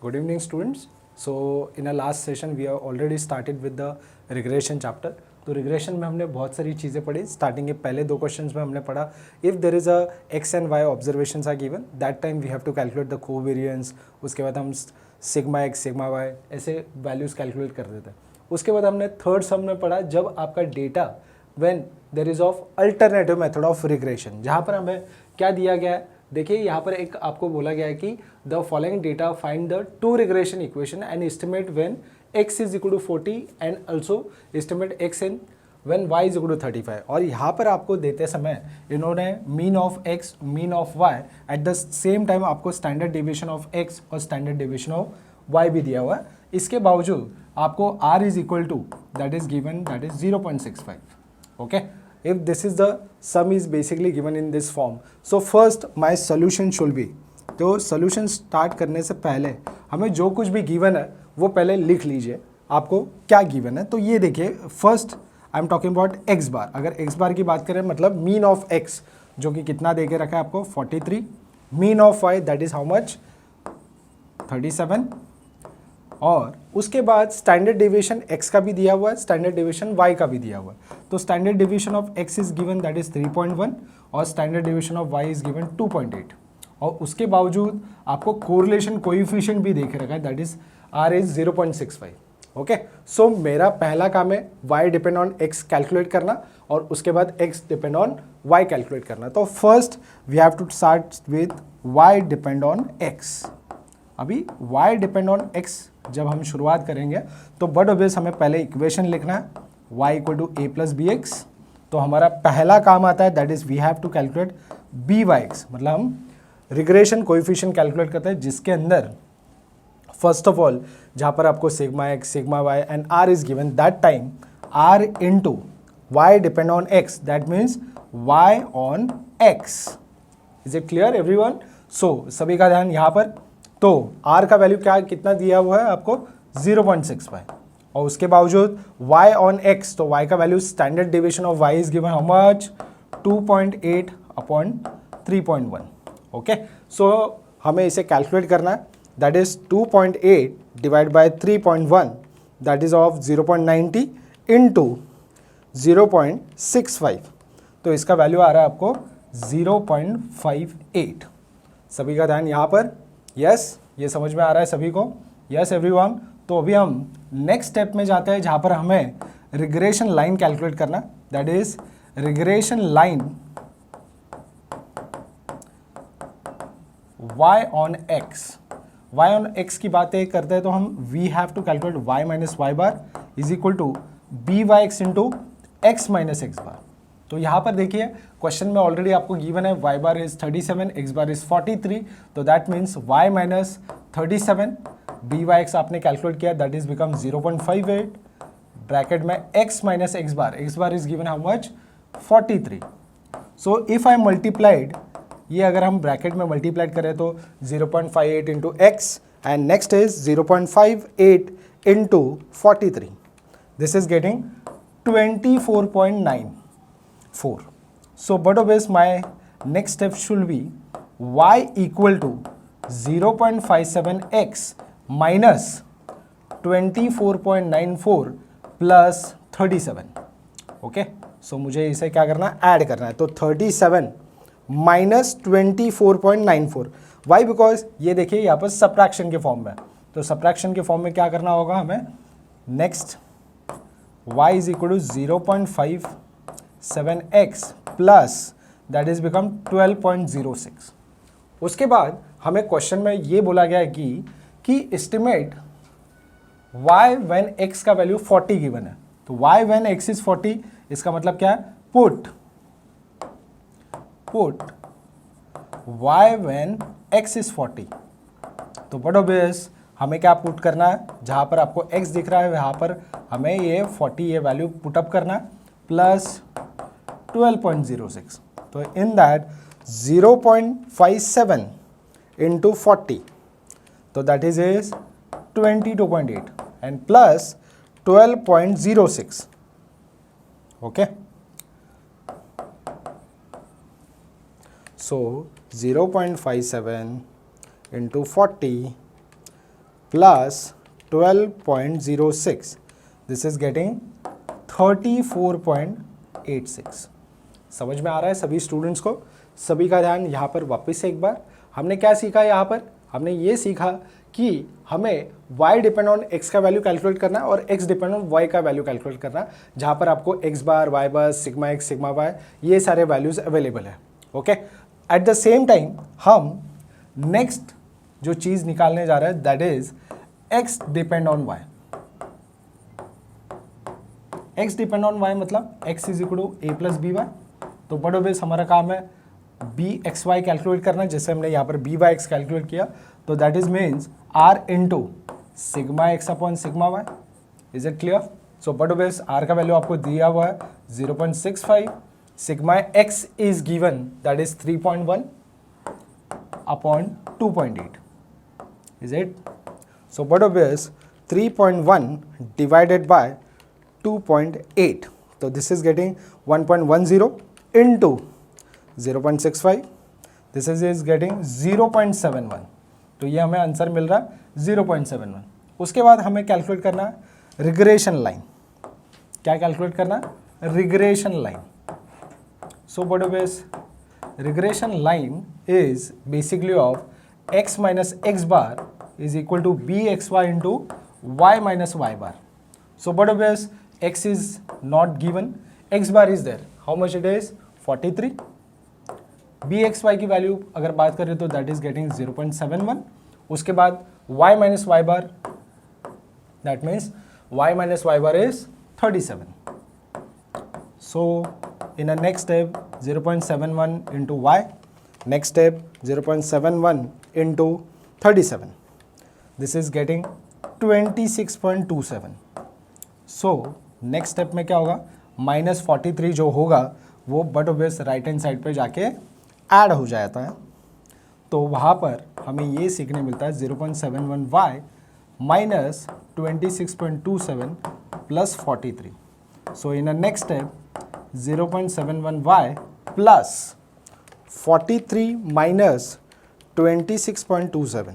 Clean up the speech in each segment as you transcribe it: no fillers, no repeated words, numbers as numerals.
Good evening, students. So in our last session we have already started with the regression chapter. तो regression में हमने बहुत सारी चीज़ें पढ़ी. स्टार्टिंग के पहले दो क्वेश्चंस में हमने पढ़ा if there is a X and Y observations are given that time we have to calculate the covariance. उसके बाद हम सिग्मा एक्स सिग्मा वाई ऐसे वैल्यूज़ कैलकुलेट कर देते हैं. उसके बाद हमने थर्ड सम में पढ़ा जब आपका data when there is of alternative method of regression, जहाँ पर हमें क्या दिया गया है. देखिए यहाँ पर एक आपको बोला गया है कि the following data find the two regression equation and estimate when x is equal to 40 and also estimate x in when y is equal to 35. और यहाँ पर आपको देते समय इन्होंने mean of x mean of y at the same time आपको standard deviation of x और standard deviation of y भी दिया हुआ है. इसके बावजूद आपको r is equal to that is given that is 0.65. Okay, if this is the sum is basically given in this form. So first my solution should be, तो solution start करने से पहले हमें जो कुछ भी given है वो पहले लिख लीजिए आपको क्या given है. तो ये देखिए first I am talking about x बार. अगर x बार की बात करें मतलब मीन ऑफ x जो कि कितना दे के रखा है आपको 43, mean of y that is how much 37, और उसके बाद स्टैंडर्ड डेविएशन x का भी दिया हुआ है, स्टैंडर्ड डेविएशन y का भी दिया हुआ है. तो standard deviation of x is given that is 3.1 और standard deviation of y is given 2.8. और उसके बावजूद आपको कोरिलेशन कोएफिशिएंट भी देख रखा है that is r is 0.65. Okay, so मेरा पहला काम है y depend on x calculate करना और उसके बाद x depend on y calculate करना. तो first we have to start with y depend on x. अभी y डिपेंड ऑन x जब हम शुरुआत करेंगे तो बट ऑब्वियस हमें पहले इक्वेशन लिखना है y equal to A plus B X. तो हमारा पहला काम आता है that is we have to calculate B Y X, मतलब हम रिग्रेशन कोएफिशिएंट कैलकुलेट करते हैं जिसके अंदर फर्स्ट ऑफ ऑल जहाँ पर आपको sigma X sigma Y and R is given that time R into Y depend on X that means Y on X. Is it clear everyone? So सभी का ध्यान यहाँ पर. तो r का वैल्यू क्या कितना दिया हुआ है आपको 0.65 और उसके बावजूद y ऑन x, तो y का value standard deviation of y is given how much 2.8 upon 3.1. Okay, so हमें इसे कैलकुलेट करना है that is 2.8 divide by 3.1 that is of 0.90 into 0.65. तो इसका वैल्यू आ रहा है आपको 0.58. सभी का ध्यान यहाँ पर. यस, ये समझ में आ रहा है सभी को? Yes everyone. तो अभी हम नेक्स्ट स्टेप में जाते हैं जहाँ पर हमें रिग्रेशन लाइन कैलकुलेट करना that is regression line y on x. y on x की बातें करते हैं तो हम we have to calculate y minus Y bar is equal to B Y X into X minus X bar. तो यहाँ पर देखिए क्वेश्चन में ऑलरेडी आपको गिवन है y bar is 37, x bar is 43. तो that means y minus 37 B Y X आपने calculate किया दैट इज बिकम 0.58 ब्रैकेट में x minus X bar is given how much 43. So if I multiplied, ये अगर हम bracket में multiplied करें तो 0.58 into X and next is 0.58 into 43. This is getting 24.94. So but obvious my next step should be y equal to 0.57x minus 24.94 plus 37. Okay, सो मुझे इसे क्या करना है ऐड करना है. तो 37 माइनस 24.94. वाई? बिकॉज ये देखिए यहाँ पर सब्ट्रैक्शन के फॉर्म में, तो सब्ट्रैक्शन के फॉर्म में क्या करना होगा हमें next y is equal to 0.57x plus that is become 12.06. उसके बाद हमें क्वेश्चन में ये बोला गया है कि एस्टिमेट y व्हेन x का वैल्यू 40 गिवन है. तो y व्हेन x इज 40 इसका मतलब क्या है put y when x is 40. तो बट ऑब्वियस हमें क्या पुट करना है, जहाँ पर आपको x दिख रहा है वहाँ पर हमें ये 40 ये वैल्यू पुटअप करना है प्लस 12.06. तो इन दैट 0.57 इंटू 40 तो that is 22.8 and plus 12.06. Okay, so 0.57 into 40 plus 12.06. This is getting 34.86. समझ में आ रहा है सभी स्टूडेंट्स को? सभी का ध्यान यहाँ पर वापस से एक बार, हमने क्या सीखा यहाँ पर? हमने ये सीखा कि हमें y डिपेंड ऑन x का वैल्यू कैलकुलेट करना है और x डिपेंड ऑन y का वैल्यू कैलकुलेट करना है, जहाँ पर आपको x bar, y bar, sigma x, sigma y ये सारे वैल्यूज अवेलेबल है. Okay, at the same time हम नेक्स्ट जो चीज़ निकालने जा रहे हैं that is x depend on y. x depend on y मतलब x is equal to a plus b Y. तो बड़ो बेस हमारा काम है बी एक्स वाई कैलकुलेट करना, जैसे हमने यहाँ पर बी वाई एक्स कैलकुलेट किया, तो that is means R into sigma X upon sigma Y. Is it clear? So बड़ो बेस आर का वैल्यू आपको दिया हुआ है 0.65, sigma X is given that is 3.1 upon 2.8. Is it? So बड़ो बेस 3.1 डिवाइडेड बाय 2.8, तो this is getting 1.10 into 0.65, this is getting 0.71. तो ये हमें आंसर मिल रहा है 0.71. उसके बाद हमें कैलकुलेट करना है रिग्रेशन लाइन. क्या कैलकुलेट करना है? Regression line. सो बड़ो बेस regression line is basically of x minus X bar is equal to B x Y into Y minus Y bar. So बड़ो बेस x is not given, x bar is there. How much it is? 43. bxy की value अगर बात करें तो that is getting 0.71. उसके बाद y minus Y bar, that means y minus Y bar is 37. So in a next step 0.71 into y, next step 0.71 into 37. This is getting 26.27. So next step में क्या होगा? -43 जो होगा वो but obvious right hand side पे जाके add हो जाता है. तो वहाँ पर हमें ये सीखने मिलता है 0.71y minus 26.27 plus 43. So in a next step 0.71y plus 43 minus 26.27.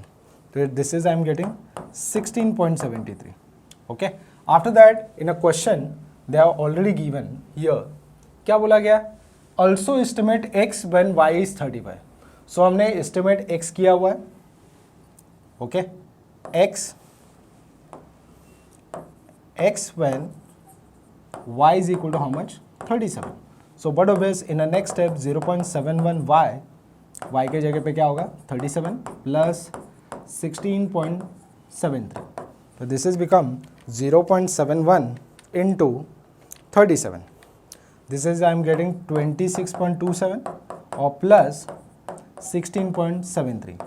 This is I am getting 16.73. Okay, after that in a question they are already given here. क्या बोला गया? Also estimate x when y is 35. So हमने estimate x किया हुआ है. Okay, x when y is equal to how much? 37. So but obvious in the next step 0.71 y के जगह पे क्या होगा? 37 plus 16.73. So this is become 0.71 into 37. This is I am getting 26.27 or plus 16.73.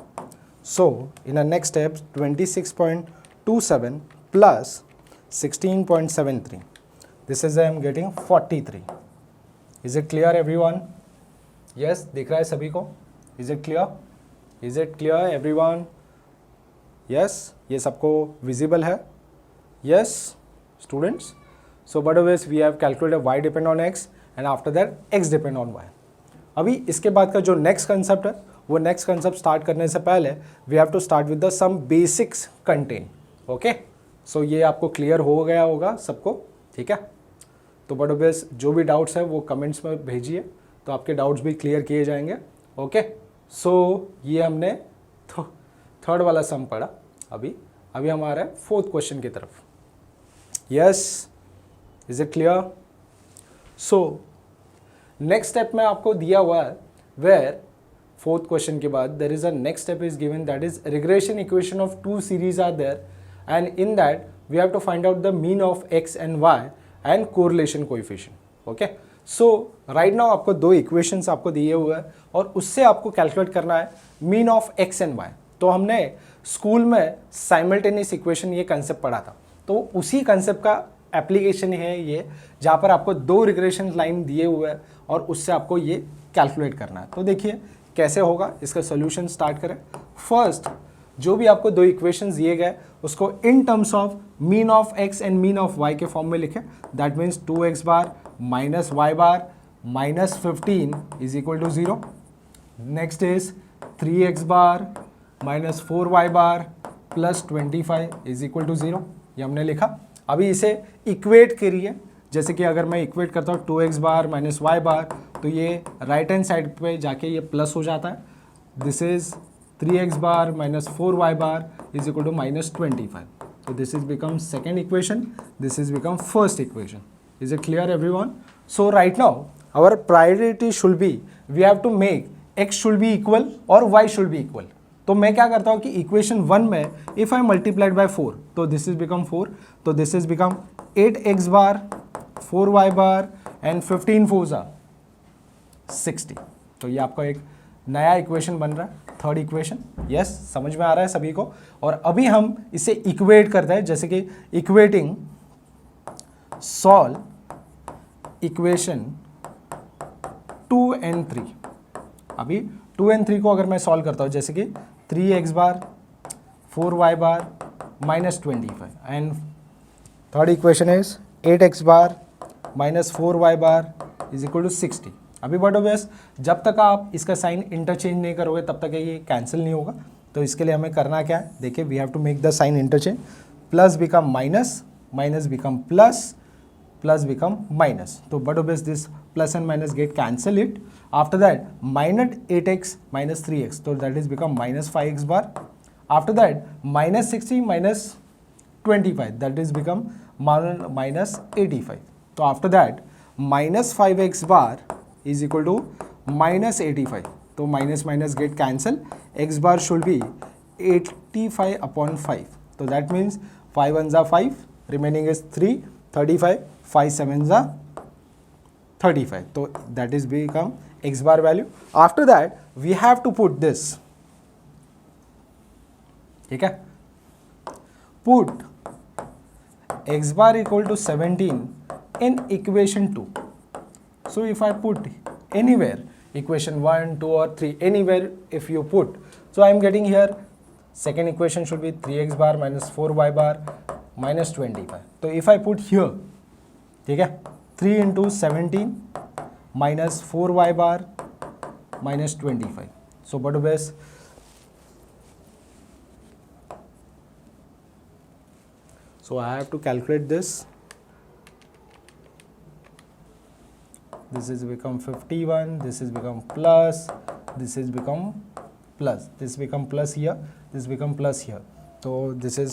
So in the next step 26.27 plus 16.73. This is I am getting 43. Is it clear everyone? Yes, दिख रहा है सभी को? Is it clear? Is it clear everyone? Yes, ये सबको visible है? Yes, students? So but always we have calculated y depend on x and after that x depend on y. अभी इसके बाद का जो नेक्स्ट कंसेप्ट है वो नेक्स्ट कंसेप्ट स्टार्ट करने से पहले we have to start with the some basics content. Okay, so ये आपको क्लियर हो गया होगा सबको, ठीक है? तो बट ऑब्वियस जो भी डाउट्स है वो कमेंट्स में भेजिए तो आपके डाउट्स भी क्लियर किए जाएंगे. ओके, सो ये हमने थर्ड वाला सम पढ़ा. अभी हम आ रहे हैं फोर्थ क्वेश्चन की तरफ. Yes, is it clear? So next step में आपको दिया हुआ है वेयर फोर्थ क्वेश्चन के बाद there is a next step is given that is regression equation of two series are there and in that we have to find out the mean of x and y and correlation coefficient. Okay, so right now आपको दो equations आपको दिए हुए हैं और उससे आपको calculate करना है mean of x and y. तो हमने स्कूल में साइमल्टेनियस इक्वेशन ये कंसेप्ट पढ़ा था, तो उसी कंसेप्ट का एप्लीकेशन है ये, जहाँ पर आपको दो रिग्रेशन लाइन दिए हुए हैं और उससे आपको ये कैलकुलेट करना है. तो देखिए कैसे होगा, इसका सोल्यूशन स्टार्ट करें. फर्स्ट जो भी आपको दो इक्वेशंस दिए गए उसको in terms of mean of x and mean of y के फॉर्म में लिखें. That means 2x bar minus Y bar minus 15 is equal to 0. Next is 3x bar minus 4y bar plus 25 is equal to 0, ये हमने लिखा। अभी इसे equate करिए, जैसे कि अगर मैं इक्वेट करता हूँ 2x बार माइनस वाई बार, तो ये राइट हैंड साइड पे जाके ये प्लस हो जाता है। This is 3x bar minus 4y bar is equal to minus 25। तो this is become second equation, this is become first equation. Is it clear everyone? So right now our priority should be, we have to make x should be equal और y should be equal. तो मैं क्या करता हूँ कि equation 1 में if I multiplied by 4, तो this is become 4, तो this is become 8x bar 4y bar and 15 4 जा 60। तो ये आपका एक नया इक्वेशन बन रहा है, थर्ड इक्वेशन। यस, समझ में आ रहा है सभी को? और अभी हम इसे इक्वेट करते हैं, जैसे कि इक्वेटिंग सॉल्व इक्वेशन 2 and 3। अभी 2 and 3 को अगर मैं सॉल्व करता हूँ, जैसे कि 3x bar 4y bar minus 25 and third equation is 8x bar minus 4y bar is equal to 60। अभी बट ऑब्वियस, जब तक आप इसका साइन इंटरचेंज नहीं करोगे तब तक ये कैंसिल नहीं होगा। तो इसके लिए हमें करना क्या है, देखिए, we have to make the sign interchange. Plus become minus, minus become plus, plus become minus. तो but obvious this plus and minus get cancel it. After that minus 8x minus 3x, तो that is become minus 5x bar. After that minus 60 minus 25, that is become minus 85। तो after that minus 5x bar is equal to minus 85. तो minus minus get cancel, x bar should be 85 upon 5। तो that means 5 1 जा 5, remaining is 3, 35, 5 7 जा 35। तो that is become x bar value. After that we have to put this, ठीक है, put x bar equal to 17 in equation 2. So if I put anywhere equation 1, 2 or 3, anywhere if you put, so I am getting here second equation should be 3x bar minus 4y bar minus 25. So if I put here, ठीक है, 3 into 17 minus 4y bar minus 25. So what is, so I have to calculate this. This is become 51, this is become plus, this is become plus, this become plus here, this become plus here. So this is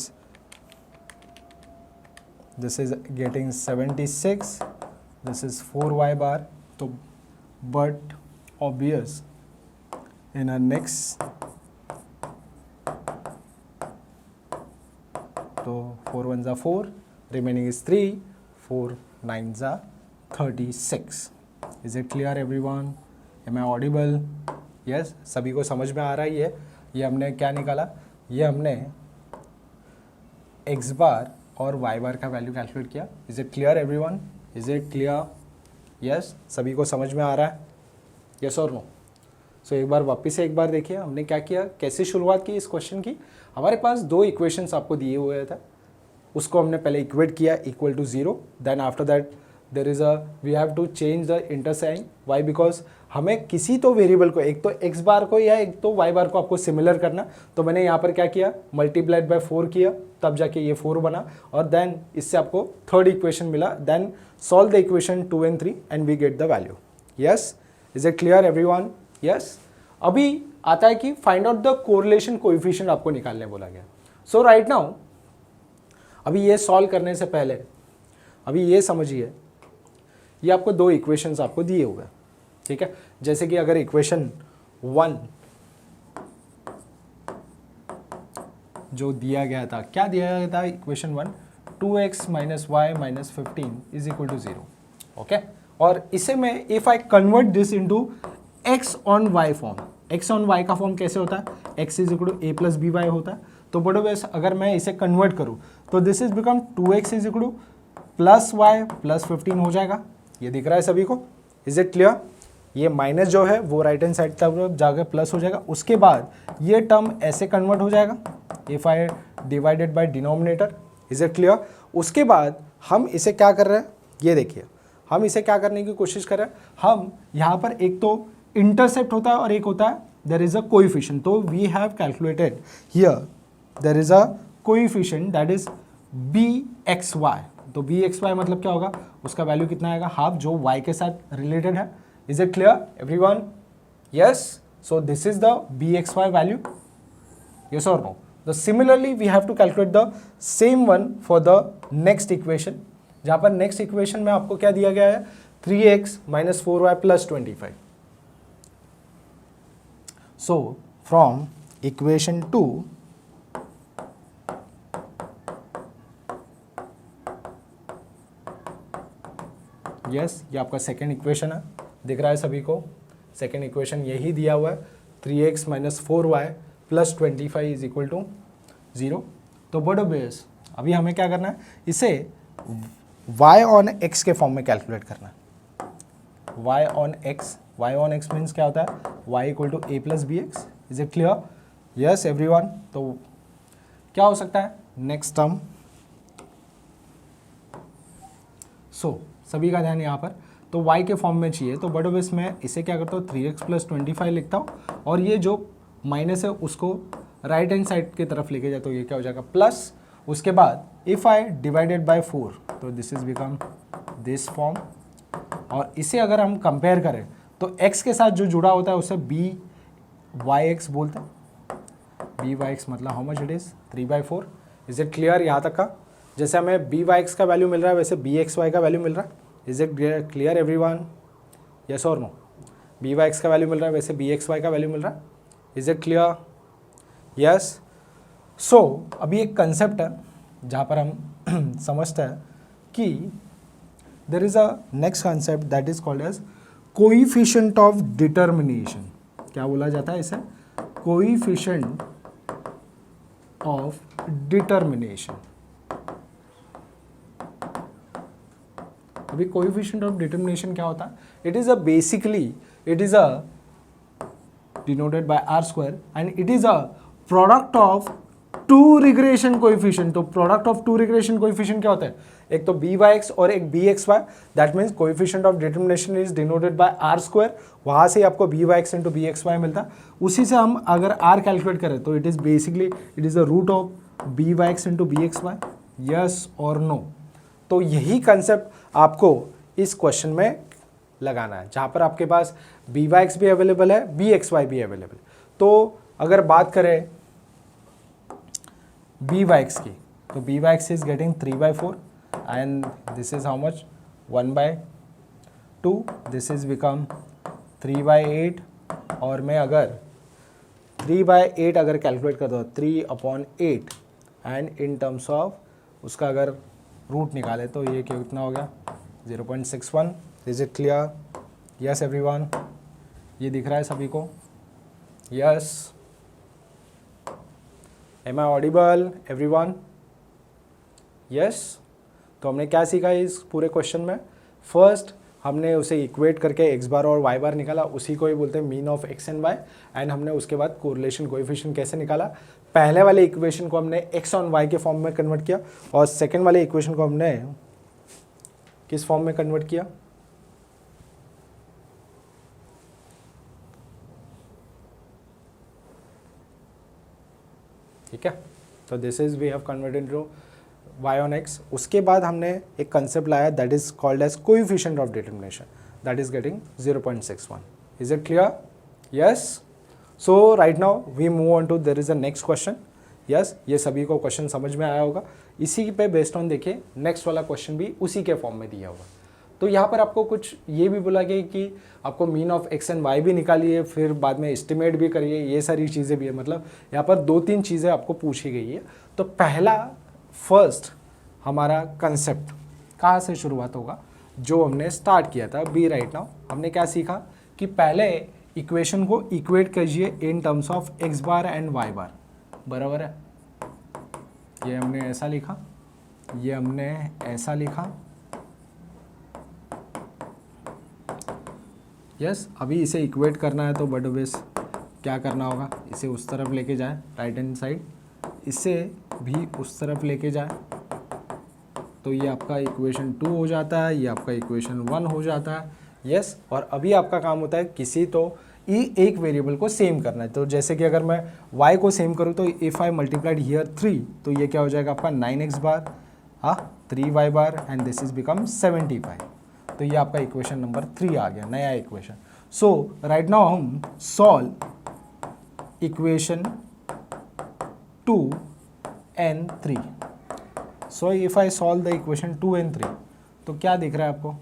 getting 76, this is 4y bar. So but obvious in our next, so 4 1 जा 4, remaining is 3, 4 9 जा 36. Is it clear everyone? Am I audible? Yes, सभी को समझ में आ रहा ही है। ये हमने क्या निकाला, ये हमने x बार और y बार का वैल्यू कैलकुलेट किया। Is it clear everyone? Is it clear? Yes, सभी को समझ में आ रहा है? Yes or no? So एक बार वापस से एक बार देखिए हमने क्या किया, कैसे शुरुआत की इस क्वेश्चन की। हमारे पास दो इक्वेशंस आपको दिए हुए थे, उसको हमने पहले इक्वेट किया equal to 0, then after that there is a we have to change the intersign. Why? Because हमें किसी तो वेरिएबल को, एक तो x बार को या एक तो y बार को आपको सिमिलर करना। तो मैंने यहाँ पर क्या किया, मल्टीप्लाइड बाय 4 किया, तब जाके ये 4 बना, और देन इससे आपको थर्ड इक्वेशन मिला। Then solve the equation 2 and 3 and we get the value. Yes, is it clear everyone? Yes. अभी आता है कि find out the correlation coefficient आपको निकालने बोला गया। सो राइट नाउ, अभी ये सॉल्व करने से पहले अभी ये समझिए, ये आपको दो इक्वेशंस आपको दिए हुए हैं, ठीक है। जैसे कि अगर इक्वेशन 1 जो दिया गया था, क्या दिया गया था equation 1, 2x minus y minus 15 is equal to 0, okay. और इसे मैं if I convert this into x on y form, x on y का फॉर्म कैसे होता है, x is equal to a plus b y होता है। तो बड़ो बेस अगर मैं इसे कन्वर्ट करूँ तो this is become 2x is equal to plus y plus 15 हो जाएगा। ये दिख रहा है सभी को? Is it clear? ये माइनस जो है वो राइट हैंड साइड तक जाकर प्लस हो जाएगा। उसके बाद ये टर्म ऐसे कन्वर्ट हो जाएगा if I divided by denominator. Is it clear? उसके बाद हम इसे क्या कर रहे हैं, ये देखिए, हम इसे क्या करने की कोशिश कर रहे हैं, हम यहाँ पर एक तो इंटरसेप्ट होता है और एक होता है देयर इज अ कोएफिशिएंट। तो we have calculated here there is a coefficient that is b x y. तो बी एक्स वाई मतलब क्या होगा, उसका वैल्यू कितना आएगा, हाफ, जो वाई के साथ रिलेटेड है। Is it clear everyone? Yes, so this is the b x y value, yes or no? So similarly we have to calculate the same one for the next equation, जहाँ पर next equation में आपको क्या दिया गया है, 3x minus 4y plus 25. So from equation 2 yes, ये आपका सेकेंड इक्वेशन है, दिख रहा है सभी को, सेकेंड इक्वेशन यही दिया हुआ है, 3x minus 4y plus 25 is equal to 0। तो बड़ो बेस अभी हमें क्या करना है, इसे y ऑन x के फॉर्म में कैलकुलेट करना है। y ऑन x मीन्स क्या होता है, y equal to a plus B x. Is it clear? Yes everyone. तो क्या हो सकता है नेक्स्ट टर्म, सो सभी का ध्यान यहाँ पर, तो y के फॉर्म में चाहिए, तो बड़ो बेस मैं इसे क्या करता हूँ 3x प्लस 25 लिखता हूँ, और ये जो माइनस है उसको राइट हैंड साइड की तरफ लेके जाए, तो ये क्या हो जाएगा प्लस, उसके बाद इफ आई डिवाइडेड बाय 4 तो this is become this form. और इसे अगर हम कंपेयर करें तो x के साथ जो जुड़ा होता है उसे बी वाई एक्स बोलते हैं। बी वाई एक्स मतलब how much it is 3/4। Is it clear यहाँ तक का? जैसे हमें बी वाई एक्स का वैल्यू मिल रहा है वैसे बी एक्स वाई का वैल्यू मिल रहा है। Is it clear everyone? Yes और नो? बी वाई एक्स का वैल्यू मिल रहा है वैसे बी एक्स वाई का वैल्यू मिल रहा है। Is it clear? यस। सो अभी एक कंसेप्ट है जहाँ पर हम समझते हैं कि there is a next concept that is called as coefficient of determination. क्या बोला जाता है इसे? Coefficient of determination. अभी कोइफिशिएंट ऑफ डिटर्मिनेशन क्या होता है? It is a basically it is a denoted by r square and it is a product of two regression coefficient। तो product of two regression coefficient क्या होता है? एक तो byx और एक bxy, that means coefficient of determination is denoted by r square। वहाँ से आपको byx into bxy मिलता है। उसी से हम अगर r कैलकुलेट करें तो it is basically it is the root of byx into bxy। yes or no? तो यही कंसेप्ट आपको इस क्वेश्चन में लगाना है, जहाँ पर आपके पास बी वाई एक्स भी अवेलेबल है, बी एक्स वाई भी अवेलेबल। तो अगर बात करें बी वाई एक्स की, तो b Y x is getting 3/4 and this is how much 1/2, this is become 3/8। और मैं अगर 3/8 अगर कैलकुलेट कर दो 3/8 एंड इन टर्म्स ऑफ उसका अगर रूट निकाले तो ये कितना हो गया 0.61। Is it clear? Yes everyone? ये दिख रहा है सभी को? यस? Am I audible everyone? Yes? तो हमने क्या सीखा इस पूरे क्वेश्चन में? फर्स्ट हमने उसे इक्वेट करके एक्स बार और वाई बार निकाला, उसी को ही बोलते हैं mean of x and y. And हमने उसके बाद कोरिलेशन कोएफिशिएंट कैसे निकाला, पहले वाले इक्वेशन को हमने एक्स ऑन वाई के फॉर्म में कन्वर्ट किया और सेकेंड वाले इक्वेशन को हमने किस फॉर्म में कन्वर्ट किया? ठीक है, तो this is we have converted to y on x। उसके बाद हमने एक कंसेप्ट लाया that is called as coefficient of determination, that is getting 0.61। Is it clear? Yes? So right now we move on to there is a next question. Yes, ये सभी को question समझ में आया होगा। इसी पे बेस्ड ऑन देखिए नेक्स्ट वाला क्वेश्चन भी उसी के फॉर्म में दिया हुआ। तो यहाँ पर आपको कुछ ये भी बोला गया कि आपको mean of x and y भी निकालिए, फिर बाद में एस्टिमेट भी करिए, ये सारी चीज़ें भी है। मतलब यहाँ पर 2-3 चीज़ें आपको पूछी गई है। तो पहला फर्स्ट हमारा कंसेप्ट कहाँ से शुरुआत होगा, जो हमने स्टार्ट किया था बी राइट नाउ। हमने क्या सीखा कि पहले इक्वेशन को इक्वेट कीजिए in terms of X bar and Y bar, बराबर है। ये हमने ऐसा लिखा, ये हमने ऐसा लिखा। यस, अभी इसे इक्वेट करना है तो बट बेस क्या करना होगा, इसे उस तरफ लेके जाए राइट हैंड साइड, इसे भी उस तरफ लेके जाए, तो ये आपका इक्वेशन 2 हो जाता है, ये आपका इक्वेशन 1 हो जाता है। यस, और अभी आपका काम होता है किसी तो एक वेरिएबल को सेम करना है। तो जैसे कि अगर मैं y को सेम करूँ तो इफ़ आई मल्टीप्लाइड हियर 3 तो ये क्या हो जाएगा आपका 9x बार, हाँ 3y bar and this is become 75। तो ये आपका इक्वेशन नंबर 3 आ गया, नया इक्वेशन। सो राइट नाउ हम solve equation 2 and 3। So if I solve the equation 2 and 3 तो क्या दिख रहा है आपको?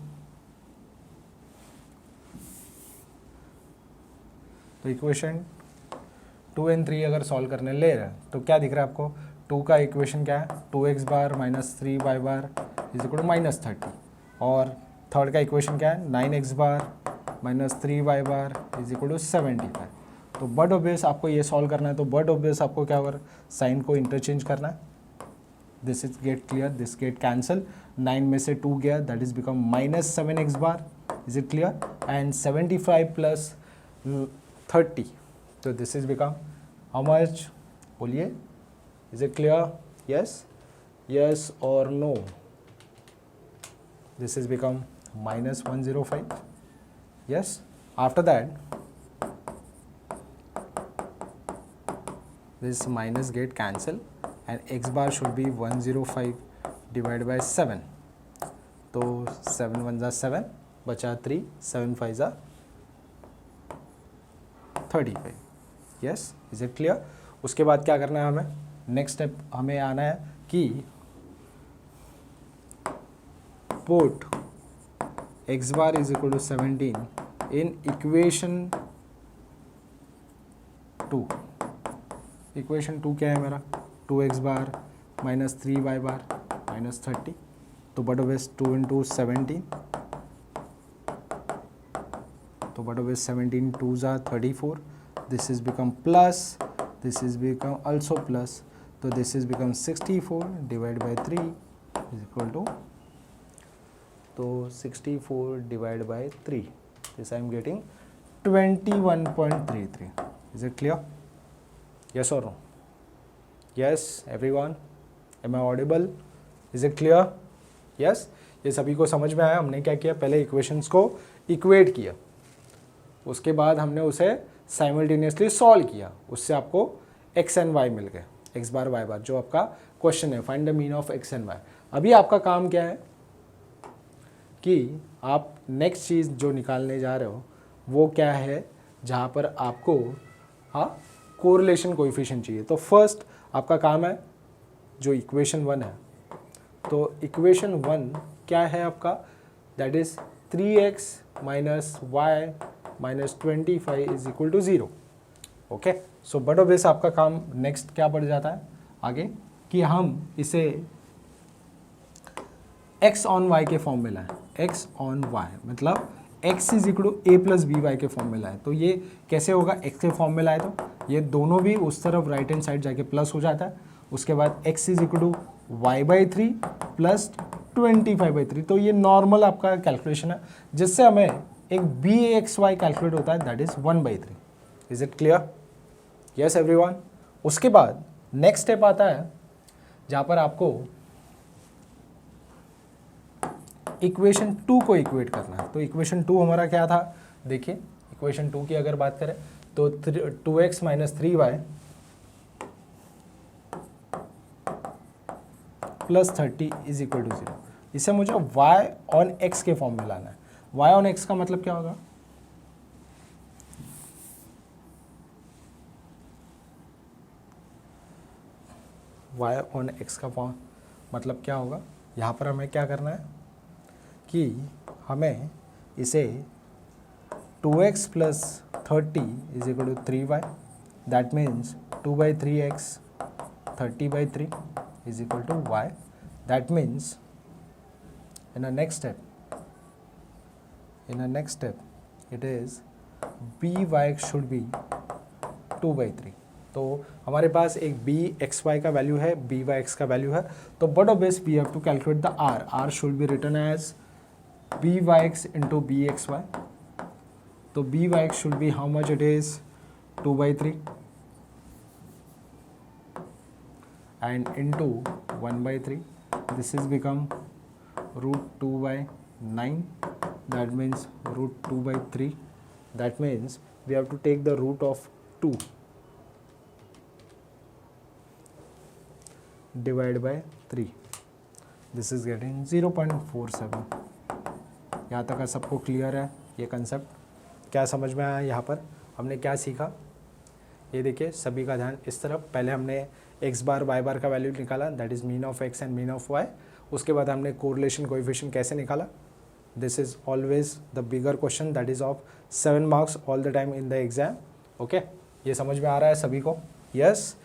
तो इक्वेशन 2 and 3 अगर सॉल्व करने ले रहे हैं तो क्या दिख रहा है आपको? 2 का इक्वेशन क्या है? 2x bar minus 3y bar is equal to minus 30, और थर्ड का इक्वेशन क्या है? 9x bar minus 3y bar is equal to 75। तो बट ऑब्वियस आपको ये सॉल्व करना है, तो बट ऑब्वियस आपको क्या होगा? साइन को इंटरचेंज करना है। This is get clear, this get cancel, 9 में से 2 गया, that is become minus 7x bar, is it clear? And 75 plus 30, so this is become how much? बोलिए, is it clear? Yes, yes or no? This is become minus 105. Yes, after that this minus get cancel and x bar should be 105 divided by 7. तो 7 1 जा 7 बचा 3, 7 5 जा 35। Yes, is it clear? उसके बाद क्या करना है हमें? नेक्स्ट स्टेप हमें आना है कि put x bar is equal to 17 in equation 2। Equation 2 क्या है मेरा? 2x बार माइनस 3y बार माइनस 30, तो बट ऑब्वियस 2 इंटू 17, तो बट ऑब्वियस 17 2 जा 34, this is become plus, this is become also plus, तो this is become 64 divide by 3 is equal to, तो 64 divide by 3, this I am getting 21.33। Is it clear? Yes और no? Yes everyone, am I audible? Is it clear? Yes, ये सभी को समझ में आया? हमने क्या किया? पहले इक्वेशंस को इक्वेट किया, उसके बाद हमने उसे साइमल्टेनियसली सॉल्व किया, उससे आपको x एंड y मिल गए, x बार y बार, जो आपका क्वेश्चन है find the mean of x and y। अभी आपका काम क्या है कि आप नेक्स्ट चीज़ जो निकालने जा रहे हो वो क्या है, जहाँ पर आपको हाँ कोरिलेशन कोएफिशिएंट चाहिए। तो फर्स्ट आपका काम है जो इक्वेशन 1 है, तो इक्वेशन 1 क्या है आपका? That is 3x minus y minus 25 is equal to 0। Okay, so but obvious आपका काम नेक्स्ट क्या बढ़ जाता है आगे कि हम इसे x ऑन y के फॉर्म में लाएं। x ऑन y मतलब x is equal to A plus b y के फॉर्म में लाएं। तो ये कैसे होगा? x के फॉर्म में लाए तो ये दोनों भी उस तरफ राइट हैंड साइड जाके प्लस हो जाता है। उसके बाद x is equal to y by 3 plus 25/3। तो ये नॉर्मल आपका कैलकुलेशन है, जिससे हमें एक बी एक्स वाई कैलकुलेट होता है, that is 1/3। Is it clear? Yes everyone? उसके बाद नेक्स्ट स्टेप आता है जहाँ पर आपको इक्वेशन 2 को इक्वेट करना है। तो इक्वेशन 2 हमारा क्या था? देखिए इक्वेशन 2 की अगर बात करें तो 2x minus 3y plus 30 is equal to 0। इसे मुझे y ऑन x के फॉर्म में लाना है। y ऑन x का मतलब क्या होगा? y ऑन x का फॉर्म मतलब क्या होगा? यहाँ पर हमें क्या करना है कि हमें इसे 2x plus 30 is equal to 3y, that means 2/3x 30/3 is equal to y. That means in the next step it is by should be 2/3। तो हमारे पास एक bxy का वैल्यू है, byx का वैल्यू है, तो but obvious we have to calculate the r should be written as byx into bxy। तो byx should be how much? It is 2/3 and into 1/3, this is become root 2/9, that means root 2/3, that means we have to take the root of 2 divided by 3. This is getting 0.47. यहाँ तक सबको clear है ये concept? क्या समझ में आया? यहाँ पर हमने क्या सीखा, ये देखिए सभी का ध्यान इस तरफ। पहले हमने x बार y बार का वैल्यू निकाला, that is mean of x and mean of y। उसके बाद हमने कोरिलेशन कोएफिशिएंट कैसे निकाला। This is always the bigger question that is of 7 marks all the time in the exam. Okay, ये समझ में आ रहा है सभी को? यस।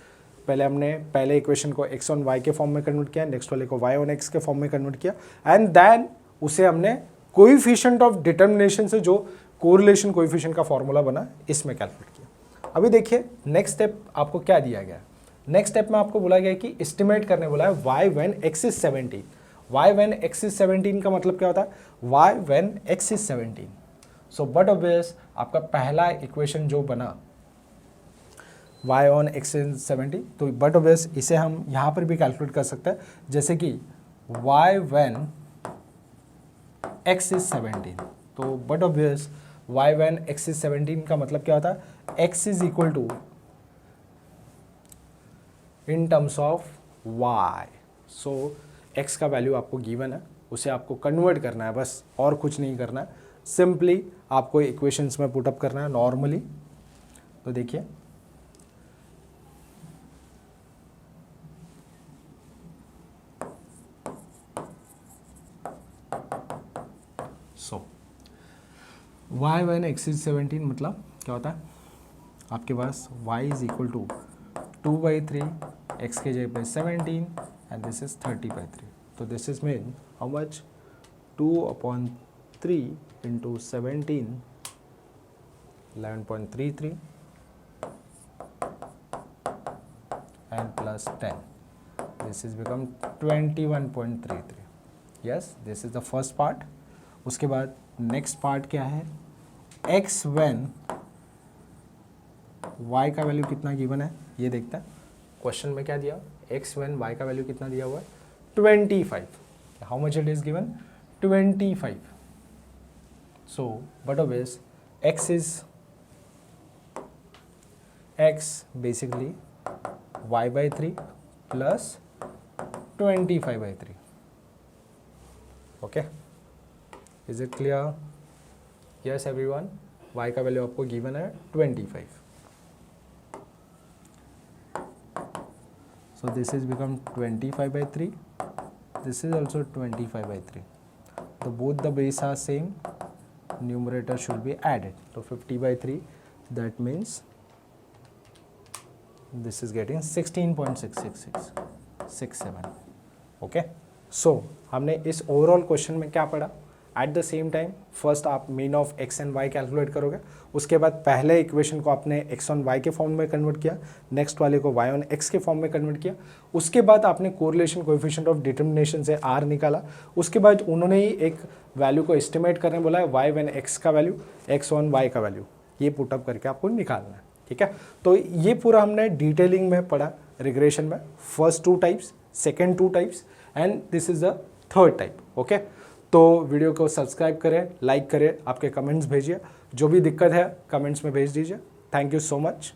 पहले हमने पहले इक्वेशन को x ऑन y के फॉर्म में कन्वर्ट किया, नेक्स्ट वाले को y ऑन x के फॉर्म में कन्वर्ट किया, एंड देन उसे हमने कोएफिशिएंट ऑफ डिटर्मिनेशन से जो कोरिलेशन कोएफिशिएंट का फॉर्मूला बना इसमें कैलकुलेट किया। अभी देखिए नेक्स्ट स्टेप आपको क्या दिया गया। नेक्स्ट स्टेप में आपको बोला गया कि एस्टिमेट करने बोला है y when x is 17। y when x is 17 का मतलब क्या होता है? y when x is 17। So but obvious आपका पहला इक्वेशन जो बना y ऑन x इज 70, तो बट ऑब्वियस इसे हम यहाँ पर भी कैलकुलेट कर सकते हैं, जैसे कि y व्हेन x इज 17। तो but obvious y when x is 17 का मतलब क्या होता है? x is equal to in terms of y। So x का वैल्यू आपको गिवन है, उसे आपको कन्वर्ट करना है बस, और कुछ नहीं करना है। सिंपली आपको इक्वेशंस में पुटअप करना है नॉर्मली। तो देखिए so y when x is 17 मतलब क्या होता है? आपके पास y is equal to 2/3, x के जगह पे 17 एंड दिस इज 30/3। तो this is mean how much? 2/3 into 17, 11.33 and plus 10, this is become 21.33। Yes, this is the first part. उसके बाद नेक्स्ट पार्ट क्या है? x व्हेन y का वैल्यू कितना गिवन है ये देखते हैं। क्वेश्चन में क्या दिया? x व्हेन y का वैल्यू कितना दिया हुआ है? 25। How much it is given? 25। So but obvious x basically y/3 plus 25/3। Okay, is it clear? Yes everyone, y का वैल्यू आपको गिवन है 25। So this is become 25/3. This is also 25/3. So both the base are same. Numerator should be added. So 50/3. That means this is getting 16.66667. Okay. So हमने इस overall question में क्या पढ़ा? At the same time first आप mean of x and y calculate करोगे, उसके बाद पहले इक्वेशन को आपने x ऑन y के फॉर्म में कन्वर्ट किया, नेक्स्ट वाले को y ऑन x के फॉर्म में कन्वर्ट किया, उसके बाद आपने कोरिलेशन कोएफिशिएंट ऑफ डिटर्मिनेशन से r निकाला, उसके बाद उन्होंने ही एक वैल्यू को एस्टिमेट करने बोला है y व्हेन x का वैल्यू, x ऑन y का वैल्यू, ये पुटअप करके आपको निकालना है। ठीक है, तो ये पूरा हमने डिटेलिंग में पढ़ा रिग्रेशन में, first 2 types, second 2 types and this is the third type. Okay, तो वीडियो को सब्सक्राइब करें, लाइक करें, आपके कमेंट्स भेजिए, जो भी दिक्कत है कमेंट्स में भेज दीजिए। Thank you so much.